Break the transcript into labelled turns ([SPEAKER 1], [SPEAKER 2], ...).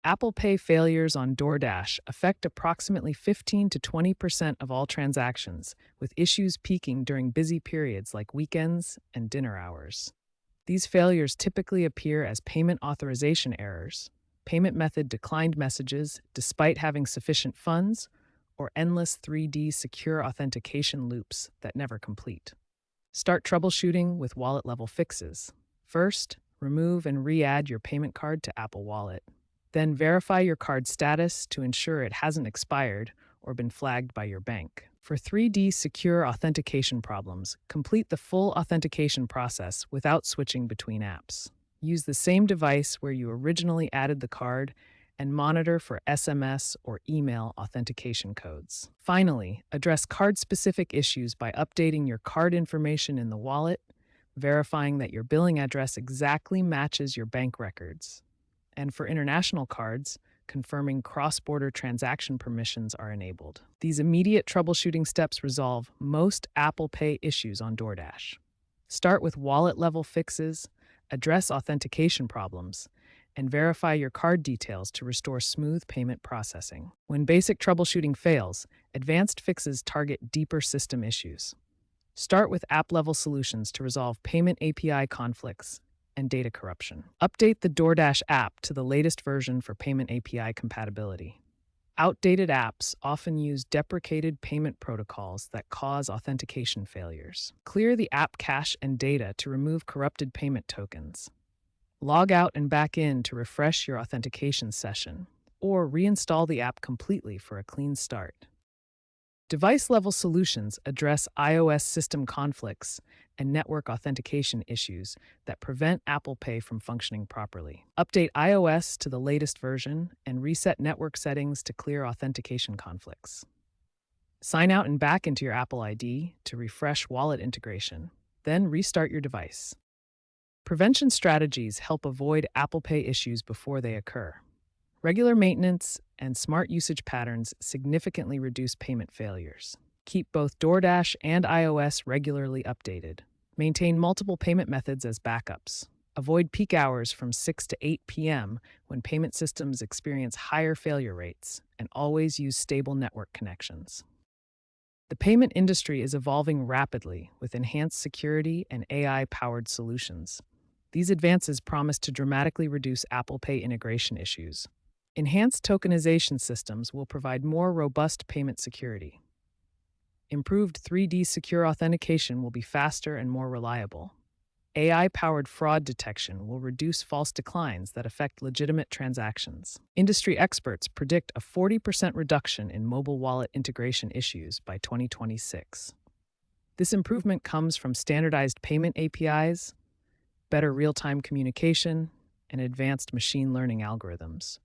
[SPEAKER 1] Apple Pay failures on DoorDash affect approximately 15 to 20% of all transactions, with issues peaking during busy periods like weekends and dinner hours. These failures typically appear as payment authorization errors, payment method declined messages despite having sufficient funds, or endless 3D secure authentication loops that never complete. Start troubleshooting with wallet level fixes. First, remove and re add your payment card to Apple Wallet. Then verify your card status to ensure it hasn't expired or been flagged by your bank. For 3D secure authentication problems, complete the full authentication process without switching between apps. Use the same device where you originally added the card and monitor for SMS or email authentication codes. Finally, address card-specific issues by updating your card information in the wallet, verifying that your billing address exactly matches your bank records. And for international cards, confirming cross-border transaction permissions are enabled. These immediate troubleshooting steps resolve most Apple Pay issues on DoorDash. Start with wallet-level fixes, address authentication problems, and verify your card details to restore smooth payment processing. When basic troubleshooting fails, advanced fixes target deeper system issues. Start with app-level solutions to resolve payment API conflicts and data corruption. Update the DoorDash app to the latest version for payment API compatibility. Outdated apps often use deprecated payment protocols that cause authentication failures. Clear the app cache and data to remove corrupted payment tokens. Log out and back in to refresh your authentication session, or reinstall the app completely for a clean start. Device-level solutions address iOS system conflicts and network authentication issues that prevent Apple Pay from functioning properly. Update iOS to the latest version and reset network settings to clear authentication conflicts. Sign out and back into your Apple ID to refresh wallet integration, then restart your device. Prevention strategies help avoid Apple Pay issues before they occur. Regular maintenance and smart usage patterns significantly reduce payment failures. Keep both DoorDash and iOS regularly updated. Maintain multiple payment methods as backups. Avoid peak hours from 6 to 8 p.m. when payment systems experience higher failure rates, and always use stable network connections. The payment industry is evolving rapidly with enhanced security and AI-powered solutions. These advances promise to dramatically reduce Apple Pay integration issues. Enhanced tokenization systems will provide more robust payment security. Improved 3D secure authentication will be faster and more reliable. AI-powered fraud detection will reduce false declines that affect legitimate transactions. Industry experts predict a 40% reduction in mobile wallet integration issues by 2026. This improvement comes from standardized payment APIs, better real-time communication, and advanced machine learning algorithms.